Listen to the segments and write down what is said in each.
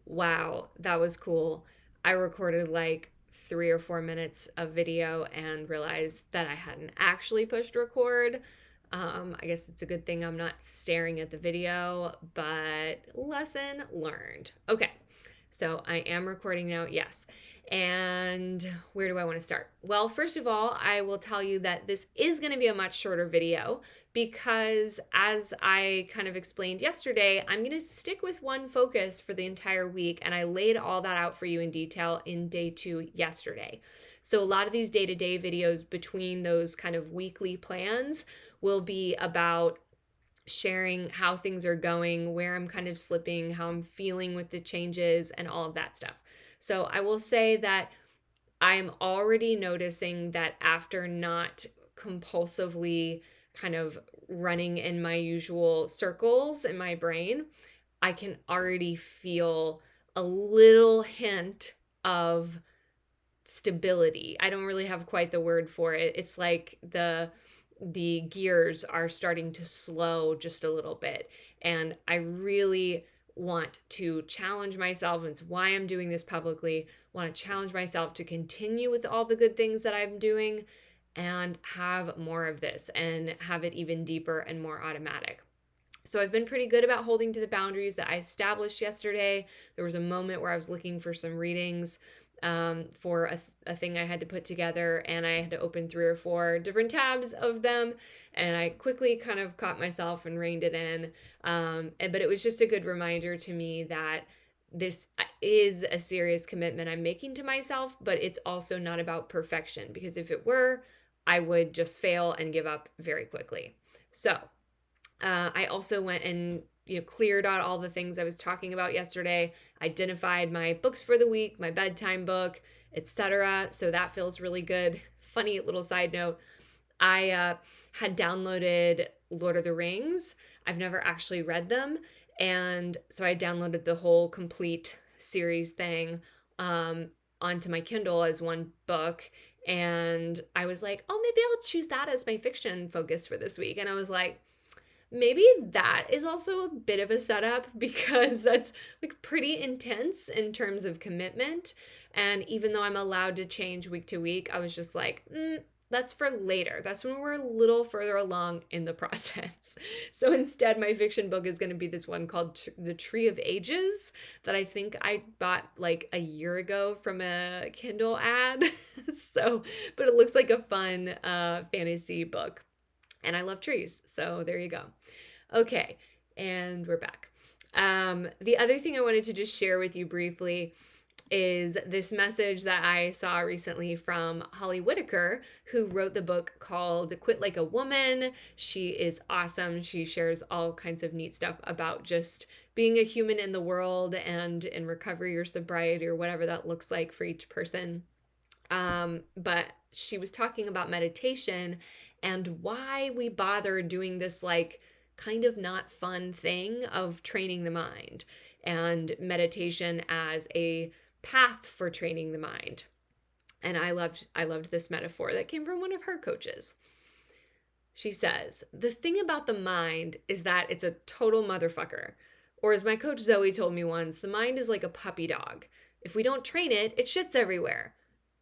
Wow, that was cool. I recorded like 3 or 4 minutes of video and realized that I hadn't actually pushed record. I guess it's a good thing I'm not staring at the video, but lesson learned. Okay, so I am recording now, yes. And where do I want to start? Well, first of all, I will tell you that this is going to be a much shorter video because, as I kind of explained yesterday, I'm going to stick with one focus for the entire week. And I laid all that out for you in detail in day 2 yesterday. So, a lot of these day to day videos between those kind of weekly plans will be about sharing how things are going, where I'm kind of slipping, how I'm feeling with the changes, and all of that stuff. So I will say that I'm already noticing that after not compulsively kind of running in my usual circles in my brain, I can already feel a little hint of stability. I don't really have quite the word for it. It's like the gears are starting to slow just a little bit. And I really want to challenge myself. And it's why I'm doing this publicly. Want to challenge myself to continue with all the good things that I'm doing and have more of this and have it even deeper and more automatic. So I've been pretty good about holding to the boundaries that I established yesterday. There was a moment where I was looking for some readings for a thing I had to put together, and I had to open 3 or 4 different tabs of them, and I quickly kind of caught myself and reined it in. But it was just a good reminder to me that this is a serious commitment I'm making to myself, but it's also not about perfection, because if it were, I would just fail and give up very quickly. So I also went and cleared out all the things I was talking about yesterday, identified my books for the week, my bedtime book, etc. So that feels really good. Funny little side note, I had downloaded Lord of the Rings. I've never actually read them, and so I downloaded the whole complete series thing onto my Kindle as one book. And I was like, oh, maybe I'll choose that as my fiction focus for this week. And I was like, maybe that is also a bit of a setup because that's like pretty intense in terms of commitment. And even though I'm allowed to change week to week, I was just like, that's for later. That's when we're a little further along in the process. So instead, my fiction book is going to be this one called The Tree of Ages that I think I bought like a year ago from a Kindle ad. But it looks like a fun fantasy book. And I love trees. So there you go. Okay, and we're back. The other thing I wanted to just share with you briefly is this message that I saw recently from Holly Whitaker, who wrote the book called Quit Like a Woman. She is awesome. She shares all kinds of neat stuff about just being a human in the world and in recovery or sobriety or whatever that looks like for each person. But she was talking about meditation and why we bother doing this like kind of not fun thing of training the mind, and meditation as a path for training the mind. And I loved this metaphor that came from one of her coaches. She says, the thing about the mind is that it's a total motherfucker. Or as my coach Zoe told me once, the mind is like a puppy dog. If we don't train it, it shits everywhere.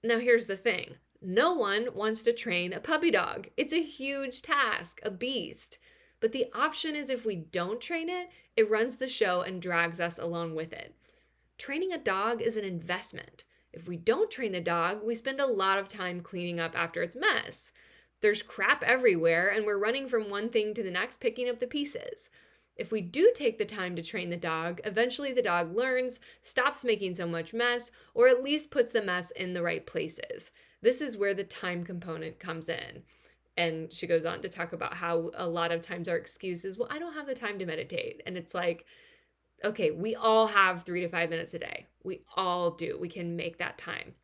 Now here's the thing. No one wants to train a puppy dog. It's a huge task, a beast. But the option is if we don't train it, it runs the show and drags us along with it. Training a dog is an investment. If we don't train the dog, we spend a lot of time cleaning up after its mess. There's crap everywhere, and we're running from one thing to the next, picking up the pieces. If we do take the time to train the dog, eventually the dog learns, stops making so much mess, or at least puts the mess in the right places. This is where the time component comes in. And she goes on to talk about how a lot of times our excuse is, well, I don't have the time to meditate. And it's like, okay, we all have 3 to 5 minutes a day. We all do. We can make that time,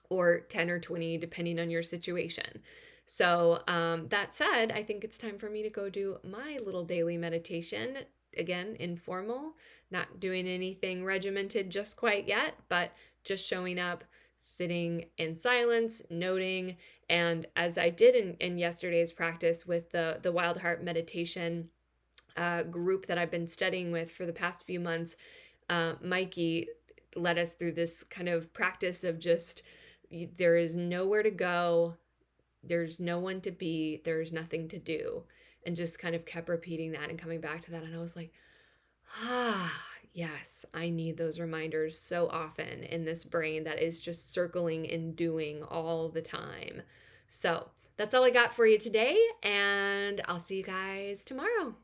or 10 or 20, depending on your situation. So that said, I think it's time for me to go do my little daily meditation. Again, informal, not doing anything regimented just quite yet, but just showing up, sitting in silence, noting. And as I did in yesterday's practice with the Wild Heart meditation group that I've been studying with for the past few months, Mikey led us through this kind of practice of just there is nowhere to go, there's no one to be, there's nothing to do. And just kind of kept repeating that and coming back to that. And I was like, ah, yes, I need those reminders so often in this brain that is just circling and doing all the time. So that's all I got for you today. And I'll see you guys tomorrow.